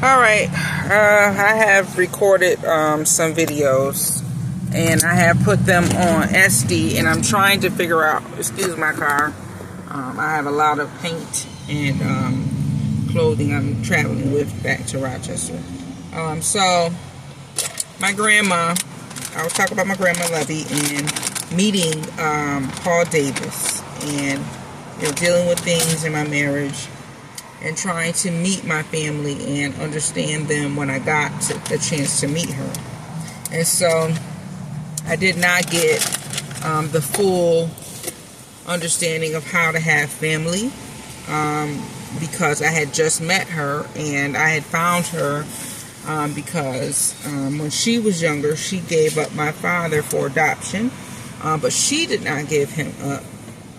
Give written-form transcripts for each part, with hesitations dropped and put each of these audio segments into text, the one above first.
Alright, I have recorded some videos and I have put them on SD, and I'm trying to figure out, excuse my car, I have a lot of paint and clothing I'm traveling with back to Rochester. So my grandma, I was talking about my grandma Lovey and meeting Paul Davis, and dealing with things in my marriage and trying to meet my family and understand them when I got a chance to meet her. And so I did not get the full understanding of how to have family because I had just met her, and I had found her because when she was younger, she gave up my father for adoption, but she did not give him up.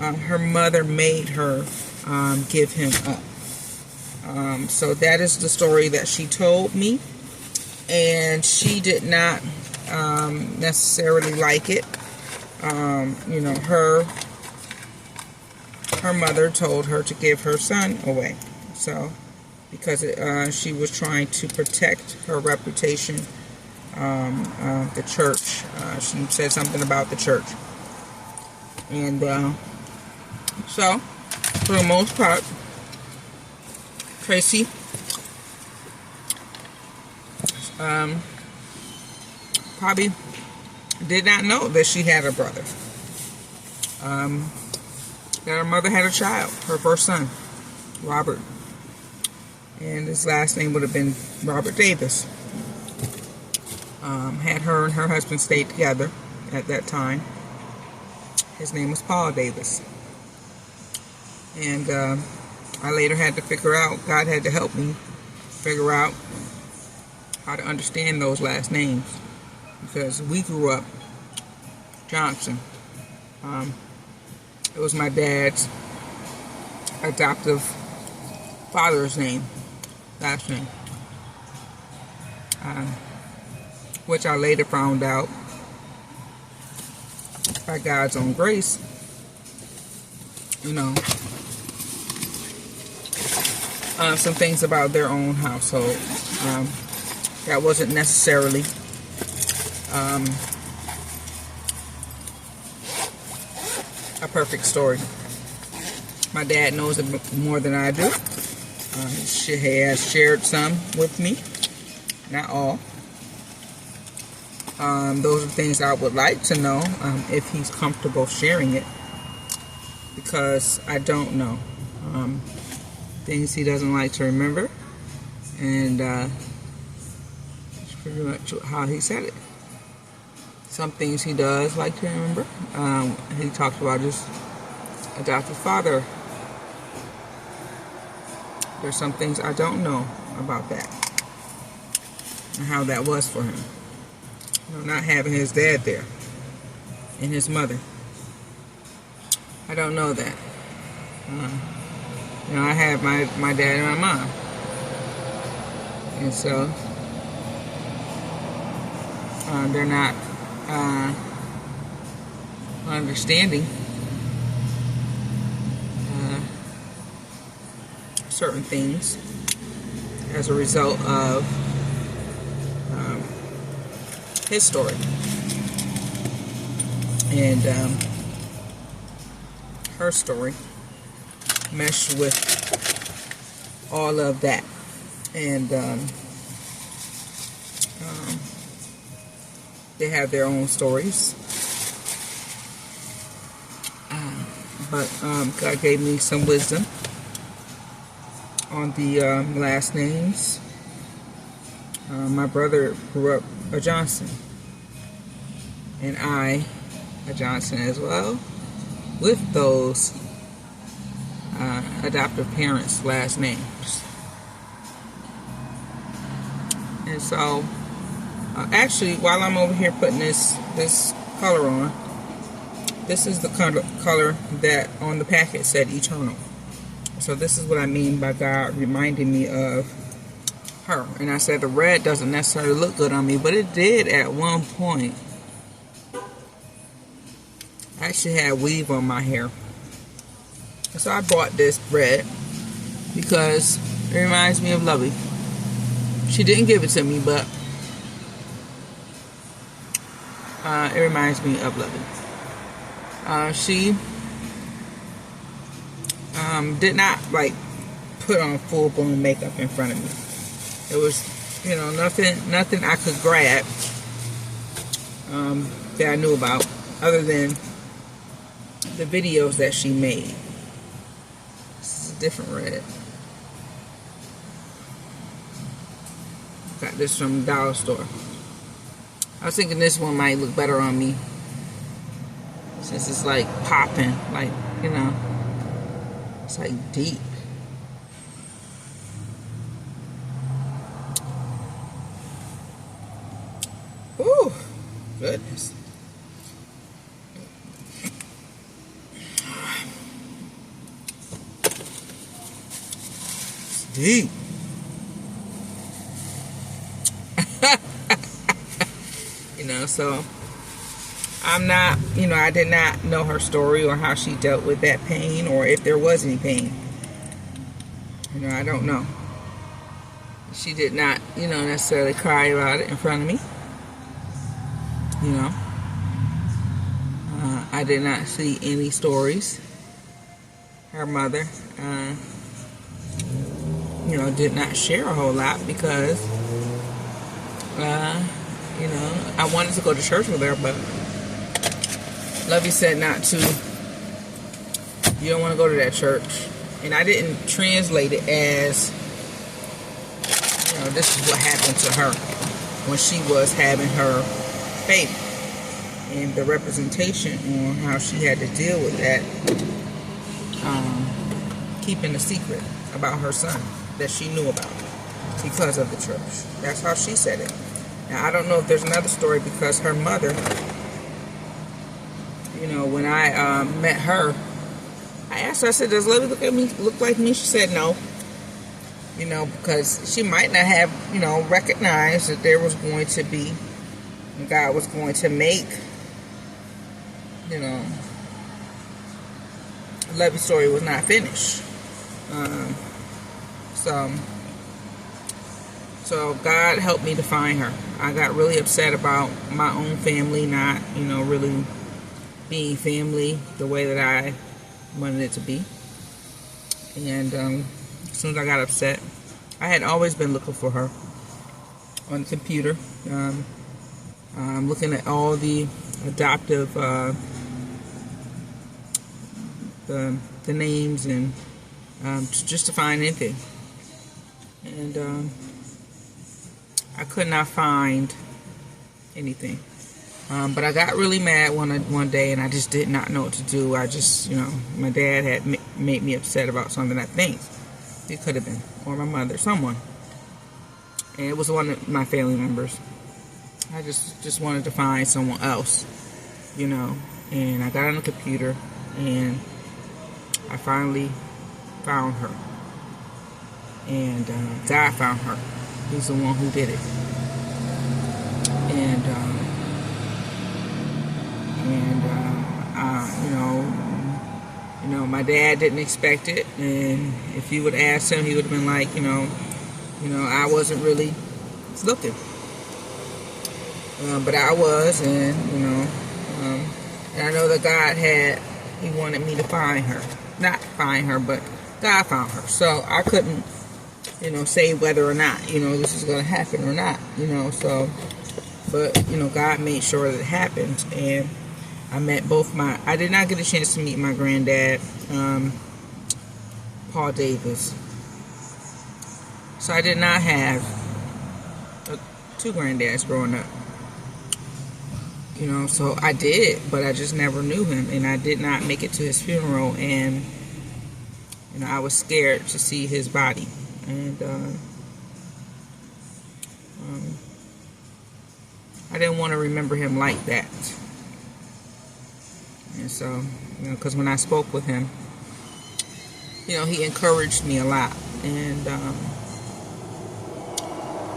Her mother made her give him up. So that is the story that she told me, and she did not necessarily like it. Her mother told her to give her son away, so because she was trying to protect her reputation, the church. She said something about the church, and so for the most part, Tracy probably did not know that she had a brother. That her mother had a child, her first son, Robert, and his last name would have been Robert Davis. Had her and her husband stayed together at that time. His name was Paul Davis, and I later had to figure out, God had to help me figure out how to understand those last names, because we grew up Johnson. It was my dad's adoptive father's last name, which I later found out by God's own grace, some things about their own household that wasn't necessarily a perfect story. My dad knows it more than I do. He has shared some with me, not all. Those are things I would like to know if he's comfortable sharing it, because I don't know. Things he doesn't like to remember, and that's pretty much how he said it. Some things he does like to remember. He talked about his adoptive father. There's some things I don't know about that, and how that was for him. Not having his dad there and his mother. I don't know that. I have my dad and my mom, and so they're not understanding certain things as a result of his story, and her story meshed with all of that, and they have their own stories, but God gave me some wisdom on the last names. My brother grew up a Johnson, and I a Johnson as well, with those adoptive parents' last names. And so actually, while I'm over here putting this color on, this is the color that on the packet said eternal. So this is what I mean by God reminding me of her. And I said the red doesn't necessarily look good on me, but it did at one point. I actually had weave on my hair. So I bought this red because it reminds me of Lovey. She didn't give it to me, but it reminds me of Lovey. She did not like put on full-blown makeup in front of me. It was, nothing I could grab that I knew about, other than the videos that she made. This is a different red. Got this from the dollar store. I was thinking this one might look better on me, since it's like popping, like, it's like deep. Ooh, goodness. It's deep. So I'm not, I did not know her story or how she dealt with that pain, or if there was any pain. I don't know. She did not, necessarily cry about it in front of me. I did not see any stories. Her mother, did not share a whole lot because, I wanted to go to church with her, but Lovey said not to. You don't want to go to that church. And I didn't translate it as, this is what happened to her when she was having her baby. And the representation on how she had to deal with that, keeping a secret about her son that she knew about because of the church. That's how she said it. Now, I don't know if there's another story, because her mother, when I met her, I asked her, I said, does Lovey look like me? She said no. Because she might not have, recognized that there was going to be, God was going to make, Lovey's story was not finished. So God helped me to find her. I got really upset about my own family not, really being family the way that I wanted it to be. And as soon as I got upset, I had always been looking for her on the computer. I'm looking at all the adoptive, the names, and just to find anything. And I could not find anything. But I got really mad one day, and I just did not know what to do. I just, my dad had made me upset about something. I think it could have been, or my mother, someone. And it was one of my family members. I just wanted to find someone else, And I got on the computer, and I finally found her. And God found her. He's the one who did it. And my dad didn't expect it, and if you would ask him, he would have been like, I wasn't really looking, but I was, and and I know that God He wanted me to find her, not find her, but God found her. So I couldn't, say whether or not, this is going to happen or not, so, but, God made sure that it happened. And I met I did not get a chance to meet my granddad, Paul Davis. So I did not have two granddads growing up. So I did, but I just never knew him, and I did not make it to his funeral, and, I was scared to see his body, and, I didn't want to remember him like that. And so, because when I spoke with him, he encouraged me a lot, and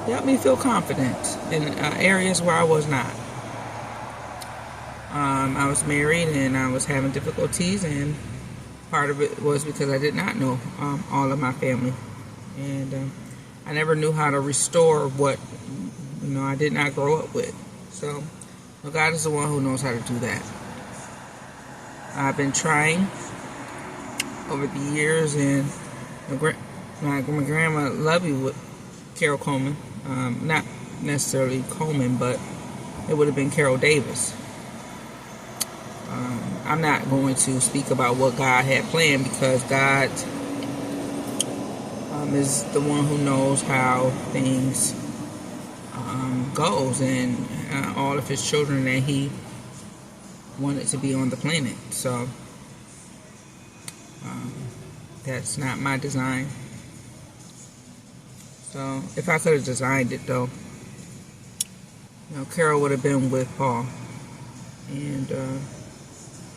he helped me feel confident in areas where I was not. I was married, and I was having difficulties, and part of it was because I did not know all of my family. And I never knew how to restore what, I did not grow up with. So, God is the one who knows how to do that. I've been trying over the years, and my grandma loved me with Carol Coleman. Not necessarily Coleman, but it would have been Carol Davis. I'm not going to speak about what God had planned, because God is the one who knows how things goes, and all of his children that he wanted to be on the planet. So that's not my design. So if I could have designed it, though, Carol would have been with Paul, and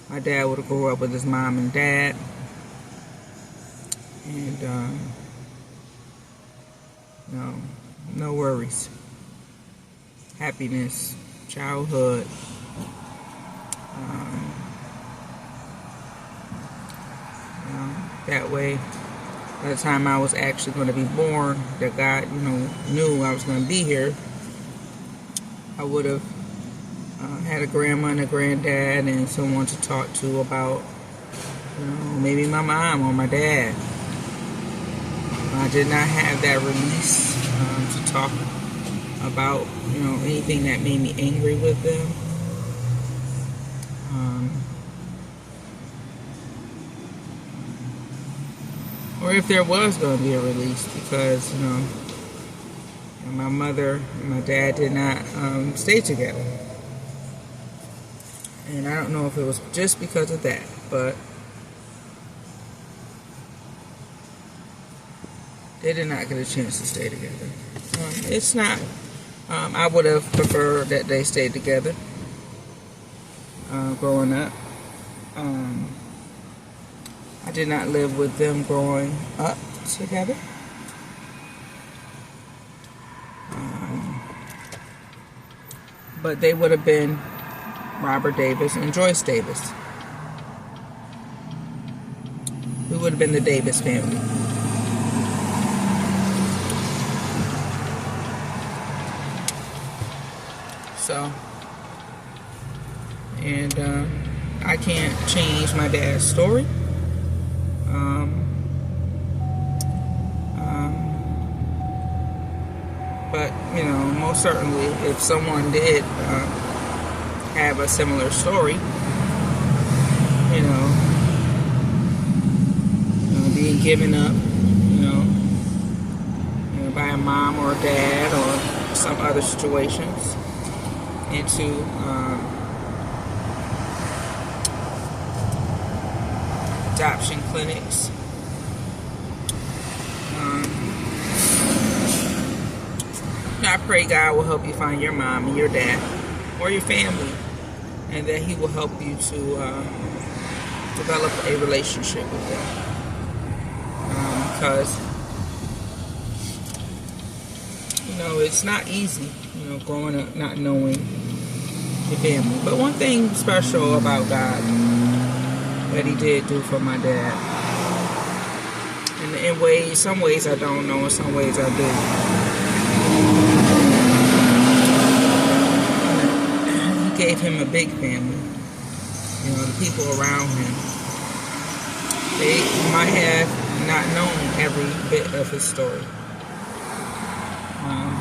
my dad would have grown up with his mom and dad, and no worries, happiness, childhood. That way, by the time I was actually going to be born, that God, knew I was going to be here, I would have had a grandma and a granddad and someone to talk to about, maybe my mom or my dad. I did not have that release to talk about, anything that made me angry with them. Or if there was going to be a release, because, my mother and my dad did not stay together. And I don't know if it was just because of that, but they did not get a chance to stay together. It's not, I would have preferred that they stayed together growing up. I did not live with them growing up together. But they would have been Robert Davis and Joyce Davis. We would have been the Davis family. So, and I can't change my dad's story. But, most certainly, if someone did have a similar story, being given up, by a mom or a dad or some other situations, into adoption clinics. I pray God will help you find your mom and your dad or your family, and that he will help you to develop a relationship with them. Because it's not easy, growing up not knowing your family. But one thing special about God that he did do for my dad, and in some ways I don't know, in some ways I do. He gave him a big family. The people around him, they might have not known every bit of his story.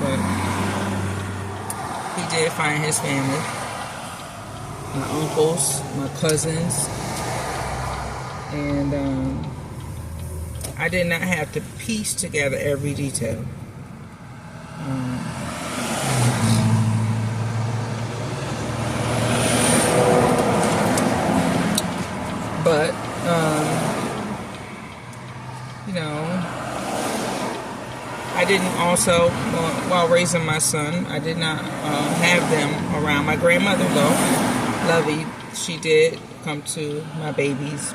But he did find his family, my uncles, my cousins, and I did not have to piece together every detail. But I didn't also, while raising my son, I did not have them around. My grandmother, though, Lovey, she did come to my babies.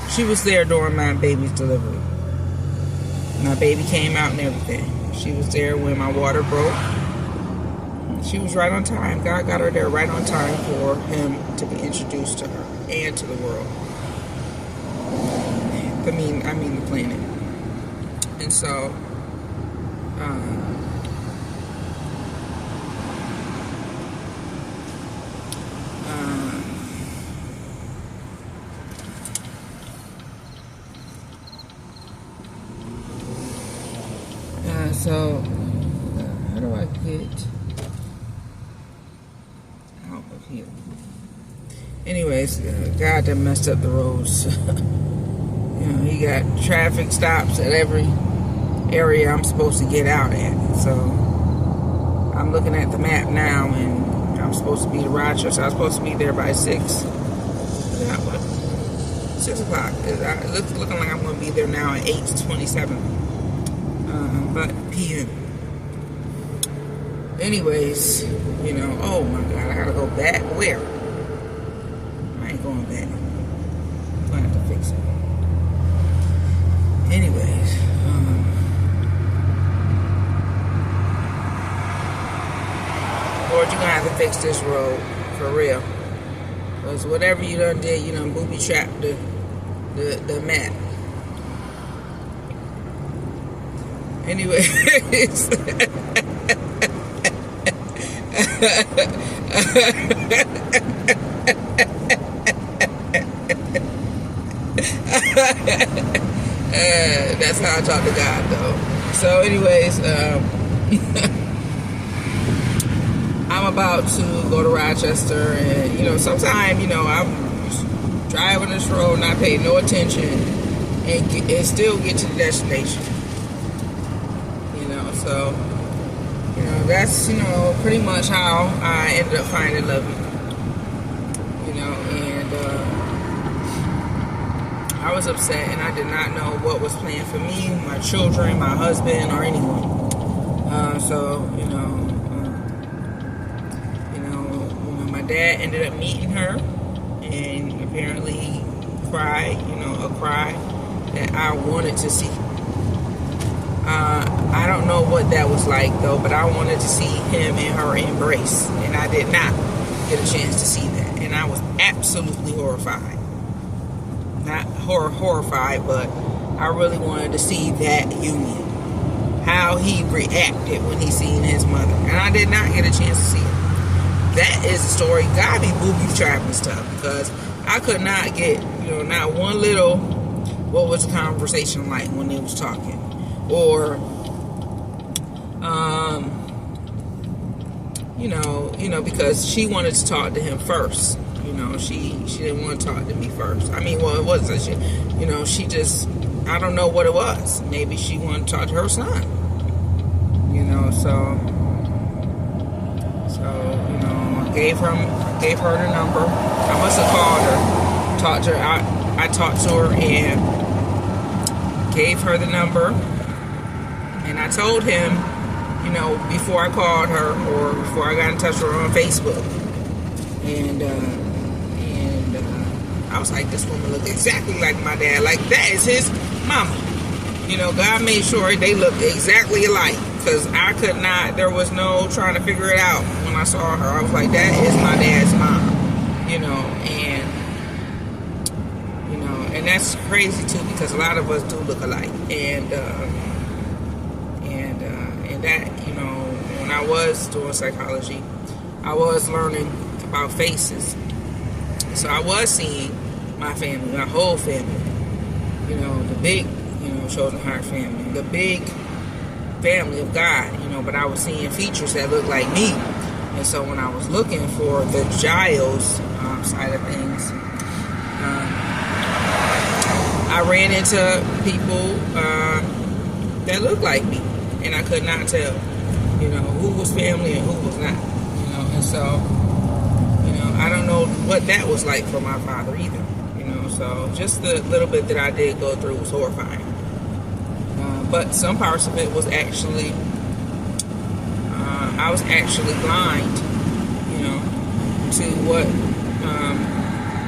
She was there during my baby's delivery. My baby came out and everything. She was there when my water broke. She was right on time. God got her there right on time for him to be introduced to her and to the world. Earth. I mean the planet. And so, so how do I get out of here? Anyways, God done messed up the roads. He got traffic stops at every area I'm supposed to get out at. So I'm looking at the map now, and I'm supposed to be to Rochester. I was supposed to be there by 6. Yeah, what? 6 o'clock. It's looking like I'm going to be there now at 8:27. But p.m. Anyways, oh my God, I gotta go back. Where? I ain't going back. I'm gonna have to fix it. Anyways, Lord, you're gonna have to fix this road for real. Because whatever you done did, you done booby trapped the map. Anyways. That's how I talk to God, though. So, anyways, I'm about to go to Rochester, and sometimes I'm driving this road, not paying no attention, and still get to the destination. So, that's pretty much how I ended up finding Lovey. And I was upset, and I did not know what was planned for me, my children, my husband, or anyone. My dad ended up meeting her, and apparently he cried, a cry that I wanted to see. I don't know what that was like, though, but I wanted to see him and her embrace, and I did not get a chance to see that, and I was absolutely horrified. Not horrified, but I really wanted to see that union, how he reacted when he seen his mother, and I did not get a chance to see it. That is the story. God be booby trapping stuff, because I could not get, not one little, what was the conversation like when they was talking, or because she wanted to talk to him first. She didn't want to talk to me first. I mean, well, it wasn't. She just, I don't know what it was. Maybe she wanted to talk to her son. I gave her the number. I must have called her, talked to her. I talked to her and gave her the number. And I told him, before I called her, or before I got in touch with her on Facebook. And I was like, this woman looked exactly like my dad. Like, that is his mama. God made sure they looked exactly alike. Because I could not, there was no trying to figure it out when I saw her. I was like, that is my dad's mom. And that's crazy too, because a lot of us do look alike. And that, when I was doing psychology, I was learning about faces. So I was seeing my family, my whole family, the big, Chosen Heart family, the big family of God, but I was seeing features that looked like me. And so when I was looking for the Giles side of things, I ran into people that looked like me, and I could not tell, who was family and who was not, and so, I don't know what that was like for my father either, so just the little bit that I did go through was horrifying. But some parts of it was actually, I was actually blind, to what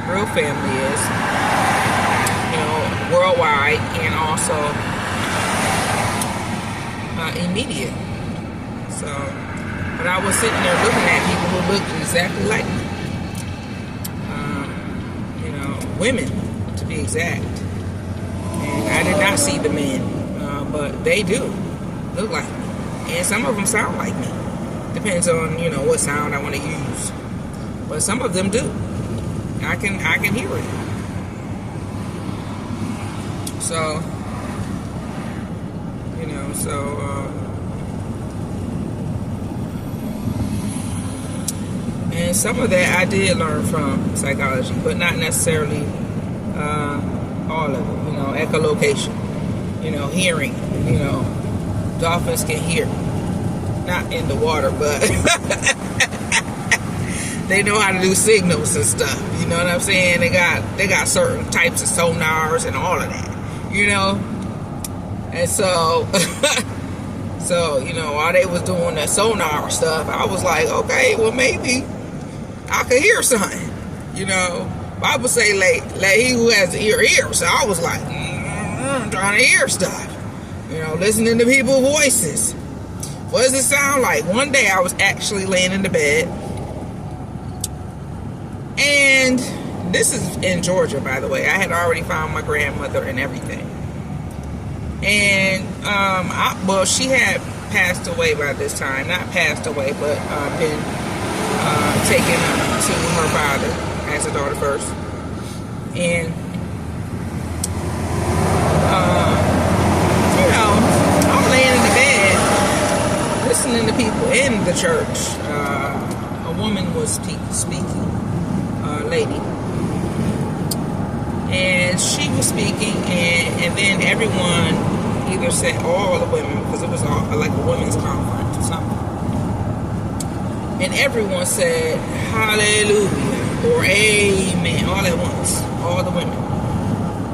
real family is, worldwide, and also immediate. So, but I was sitting there looking at people who looked exactly like me. Women, to be exact. And I did not see the men, but they do look like me. And some of them sound like me. Depends on, what sound I want to use. But some of them do. I can hear it. So, and some of that I did learn from psychology, but not necessarily all of it. Echolocation, hearing, dolphins can hear. Not in the water, but they know how to do signals and stuff. You know what I'm saying? They got certain types of sonars and all of that. And so while they was doing that sonar stuff, I was like, okay, well maybe I could hear something. Bible say let he who has the ear hear. So I was like, I'm trying to hear stuff. Listening to people's voices. What does it sound like? One day I was actually laying in the bed, and this is in Georgia, by the way. I had already found my grandmother and everything. And, she had passed away by this time. Not passed away, but been taken to her father as a daughter first. And, I'm laying in the bed listening to people in the church. A woman was speaking, a lady. And she was speaking, and then everyone either said, all the women, because it was like a women's conference or something. And everyone said, hallelujah, or amen, all at once, all the women.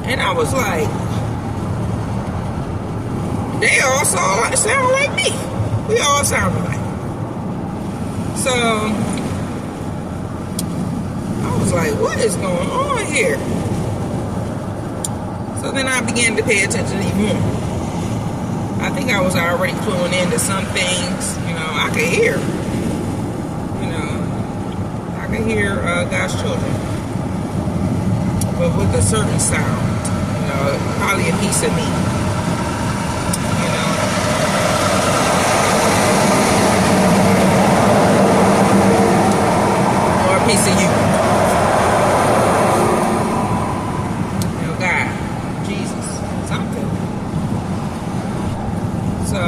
And I was like, they all sound like me. We all sound alike. So, I was like, what is going on here? So then I began to pay attention even more. I think I was already cluing into some things. I could hear. I could hear God's children. But with a certain sound. Probably a piece of me. Or a piece of you. God. Jesus. Something. So,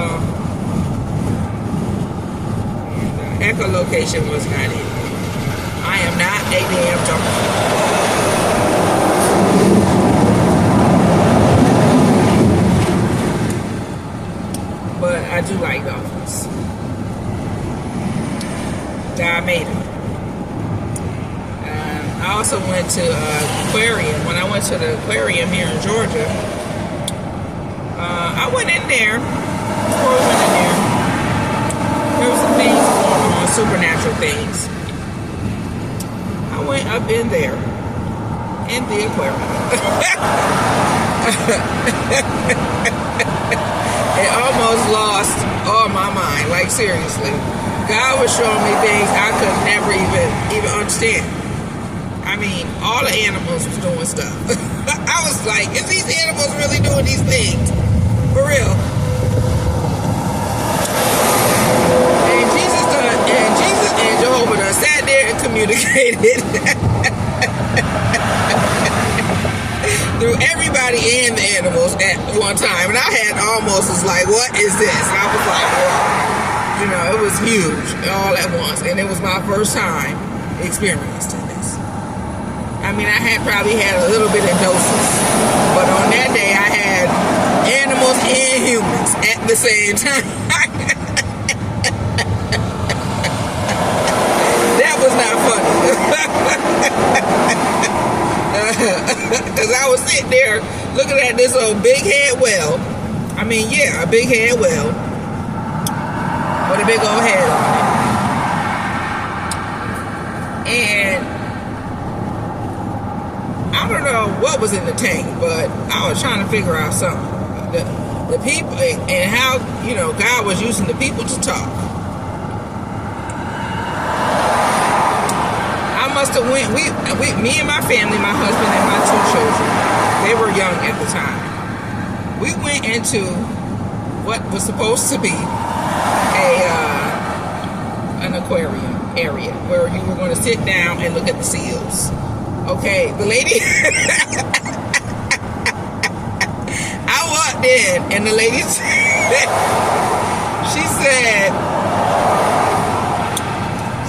echolocation was not it. I am not a damn dolphin. But I do like dolphins. God made them. I also went to aquarium. When I went to the aquarium here in Georgia, I went in there. Before we went in there were some things going on, supernatural things. I went up in there, in the aquarium. It almost lost all my mind. Like, seriously. God was showing me things I could never even understand. I mean, all the animals was doing stuff. I was like, is these animals really doing these things? For real. And Jesus and Jehovah done sat there and communicated through everybody and the animals at one time. And I had almost was like, what is this? I was like, wow. It was huge all at once. And it was my first time experiencing this. I mean, I had probably had a little bit of doses. But on that day, I had animals and humans at the same time. That was not funny. Because I was sitting there looking at this old big head whale. I mean, yeah, a big head whale with a big old head on it. And I don't know what was in the tank, but I was trying to figure out something. The people and how, God was using the people to talk. I must have went, me and my family, my husband and my 2 children, they were young at the time. we went into what was supposed to be an aquarium area where you were going to sit down and look at the seals. Okay, the lady, I walked in and the lady, she said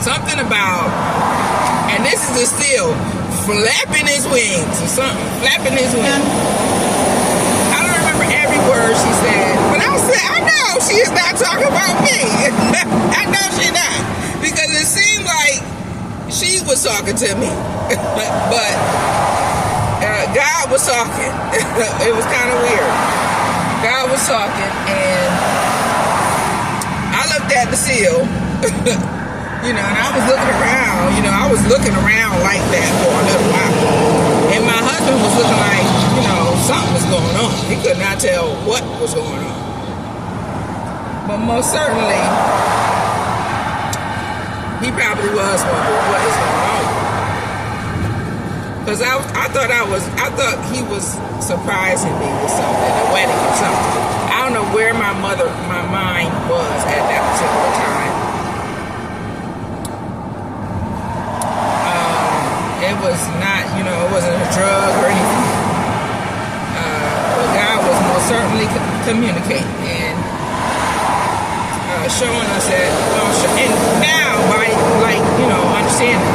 something about, and this is the seal, flapping his wings or something, flapping his wings. I don't remember every word she said, but I said, I know she is not talking about me. I know she's not, because it seemed like she was talking to me, but God was talking. It was kind of weird. God was talking, and I looked at the seal. You know, and I was looking around, you know, I was looking around like that for a little while. And my husband was looking like, you know, something was going on. He could not tell what was going on. But most certainly, he probably was wondering what is going on. Because I thought he was surprising me with something, a wedding or something. I don't know where my mind was at that particular time. It was not, you know, it wasn't a drug or anything. But God was most certainly communicating and showing us that, and now by, like, you know, understanding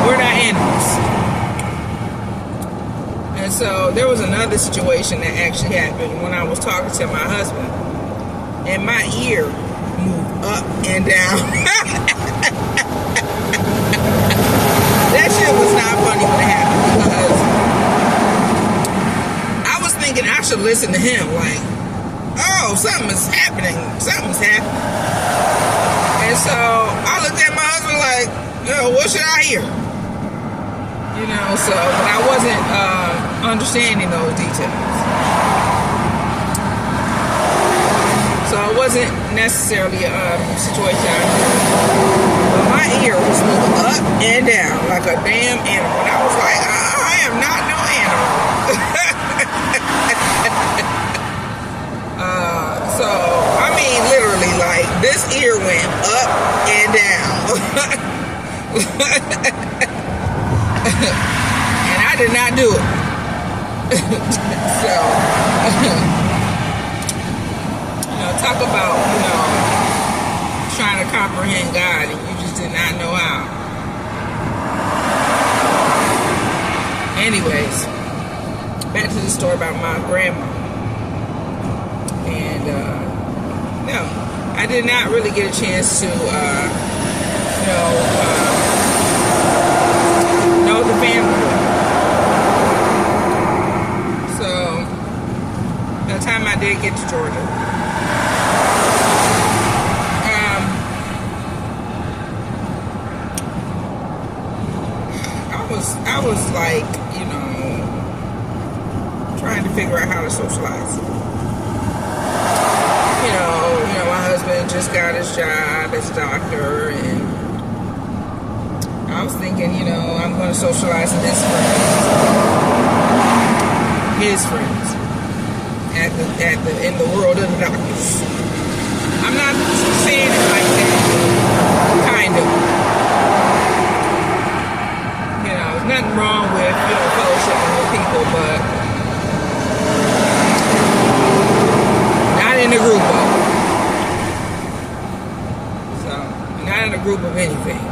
we're not animals. And so there was another situation that actually happened when I was talking to my husband, and my ear moved up and down. That shit was not funny when it happened, because I was thinking I should listen to him, like, oh, something's happening. And so I looked at my husband like, yo, what should I hear? You know, so, but I wasn't understanding those details. So it wasn't necessarily a situation I knew. But my ear was moving up and down like a damn animal. And I was like, I am not no animal. So, I mean, literally, like, this ear went up and down. And I did not do it. So, you know, talk about, you know, trying to comprehend God and you just did not know how. Anyways, back to the story about my grandma. And no, I did not really get a chance to know the family. So by the time I did get to Georgia, I was like, you know, trying to figure out how to socialize. You know, my husband just got his job as a doctor, and I was thinking, you know, I'm going to socialize with his friends, in the world of the doctors. I'm not saying it like that, kind of. You know, there's nothing wrong with, you know, fellowshipping with people, but not in a group of them. So, not in a group of anything.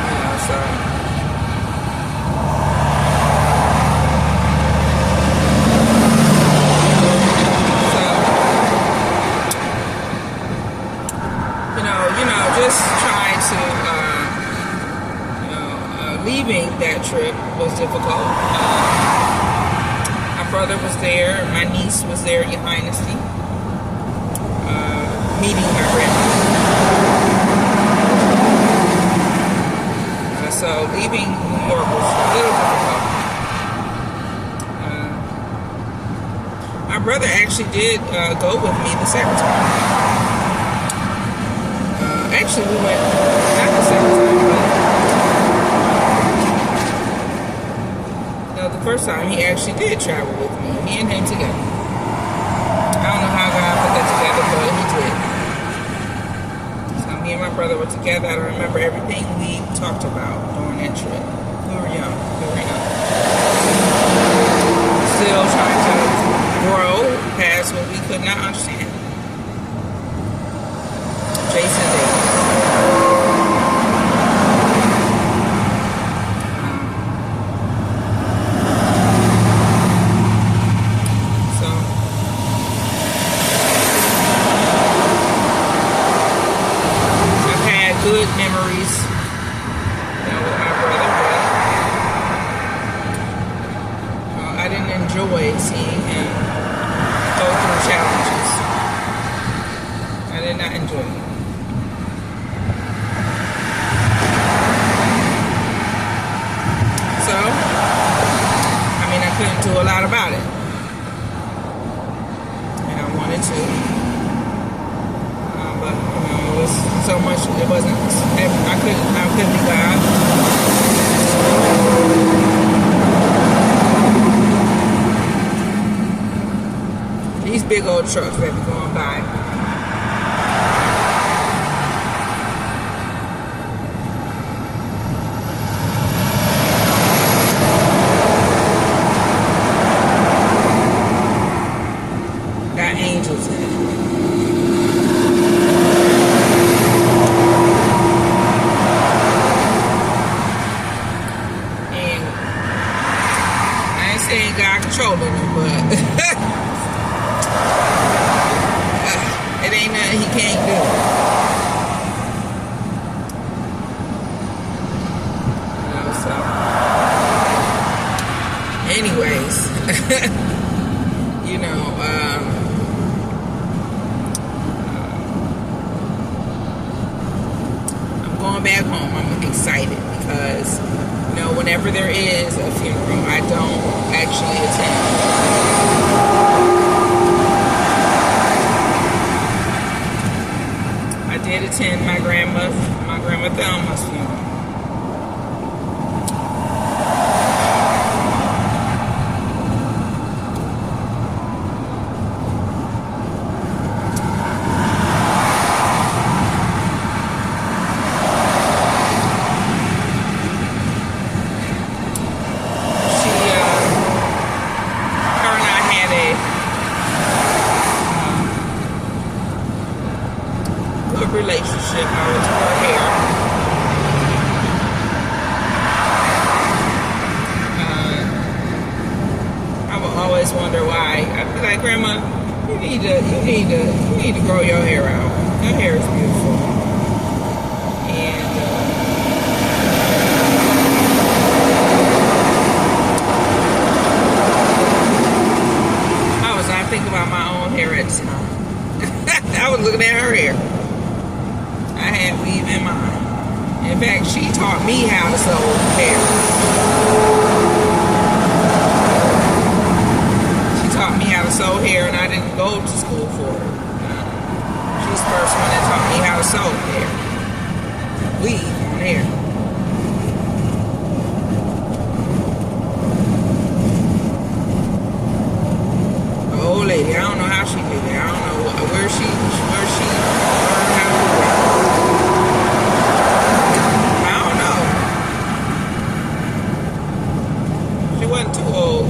You know, so. Just trying to, leaving that trip was difficult. My brother was there, my niece was there, Your Highness, meeting my grandmother. So leaving New York was a little difficult. My brother actually did go with me the second time. Actually, we went not the second time, but no, the first time he actually did travel with me and him together. I don't know how God put that together, but he did. So me and my brother were together. I don't remember everything we talked about during that trip. We were young. Still trying to grow past what we could not understand. Jason's age. Good memories, with my brother, but I didn't enjoy seeing him go through challenges. I did not enjoy it. So, I couldn't do a lot about it, and I wanted to. But it was so much. It wasn't. I couldn't be God. These big old trucks that be going by. Got angels in it. God controlling him, but it ain't nothing he can't do. So, anyways, I'm going back home. I'm excited because whenever there is a funeral, I don't actually attend. I did attend my grandma Thelma's funeral. Relationship. I was her hair. I would always wonder why. I'd be like, Grandma, you need to grow your hair out. Your hair is beautiful. And I was not thinking about my own hair at the time. I was looking at her hair. I had weave in mind. In fact, she taught me how to sew hair. She taught me how to sew hair, and I didn't go to school for it. She's the first one that taught me how to sew hair. Weave on hair. Old lady, I don't know how she did it. I don't know where she learned how to do it. Wasn't too old.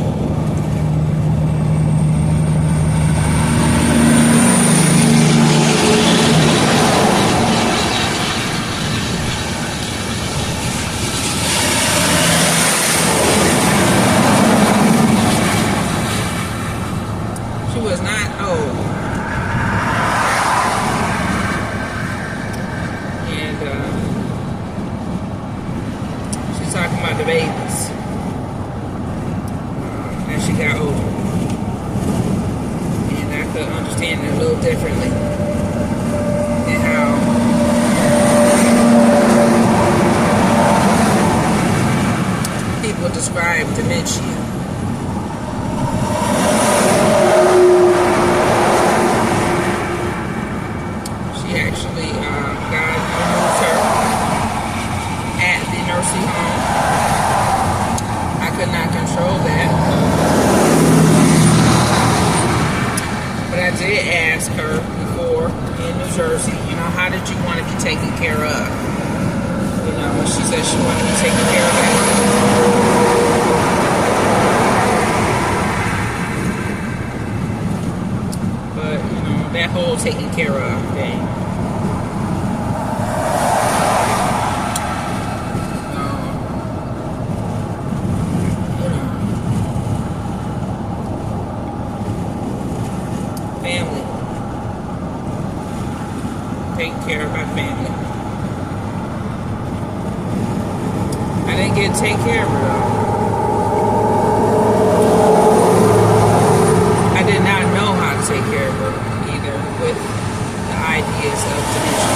She was not old. And she's talking about the babies. She got older, and I could understand it a little differently, and how people describe dementia. She actually God removed her at the nursing home. I could not control that. well taken care of. Okay? Family. Taking care of my family. I didn't get to take care of her though. I did not know how to take care of her either with the ideas of dementia.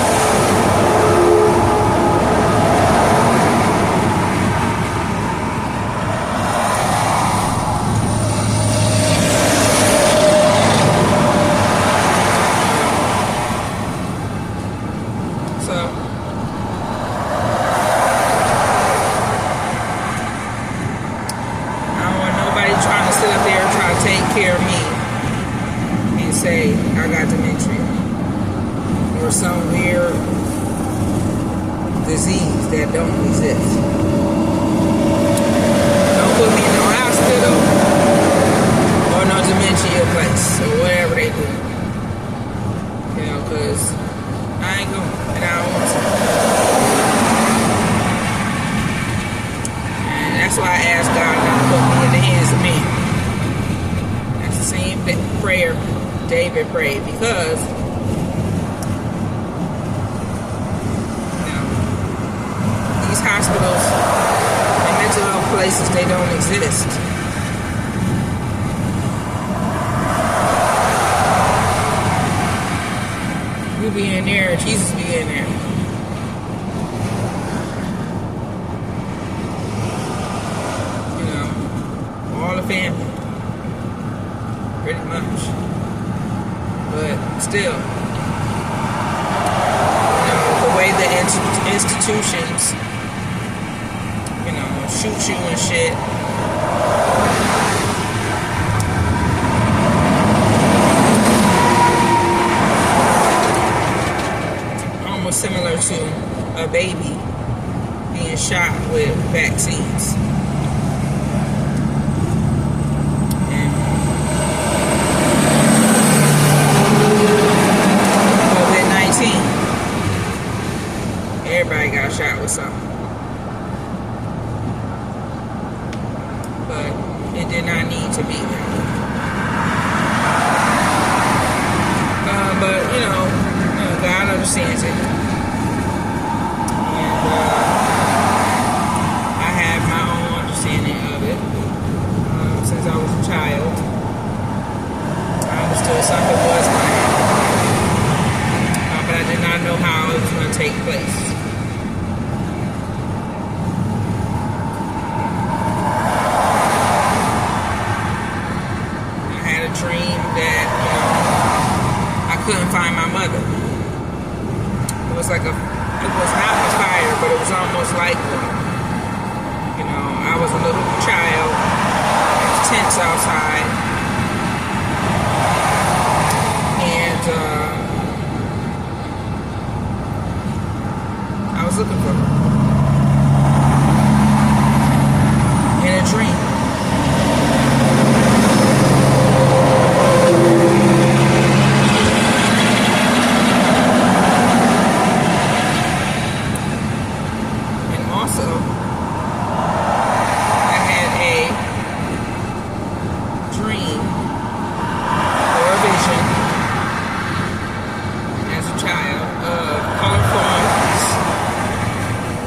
Care of me and say I got dementia or some weird disease that don't exist. Don't put me in no hospital or no dementia place or whatever they do. You know, because I ain't going and I don't want to. And that's why I ask God not to put me in the hands of men. Same prayer David prayed, because these hospitals and mental health places, they don't exist. You be in there, Jesus be in there. You know, all the family. Pretty much. But still, you know, the way the institutions, you know, shoot you and shit. Almost similar to a baby being shot with vaccines. Everybody got shot with something. But it did not need to be there. But, you know, God understands it. And I have my own understanding of it. Since I was a child, I understood something was going to happen. But I did not know how it was going to take place. Dream that, you know, I couldn't find my mother. It was like it was not a fire, but it was almost like one. You know, I was a little child, there was tents outside, and I was looking for her in a dream.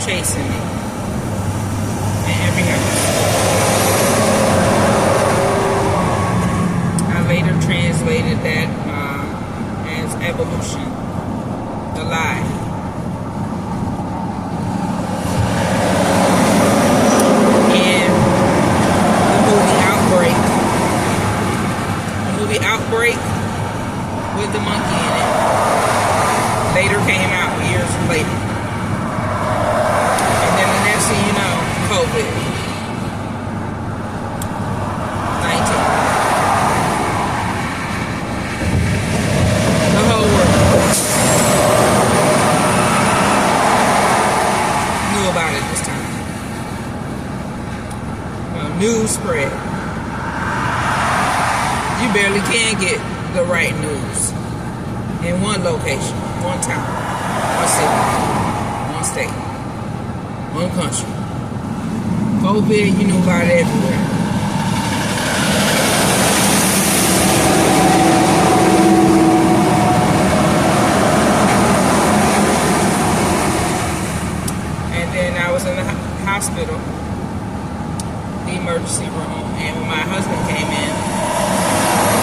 Chasing me in every house. I later translated that as evolution, the lie. And the movie Outbreak with the monkey in it later came out years later. You know, COVID-19. The whole world knew about it this time. Well, news spread. You barely can get the right news. in one location, one town, one city, one state, one country. COVID, you know about it everywhere.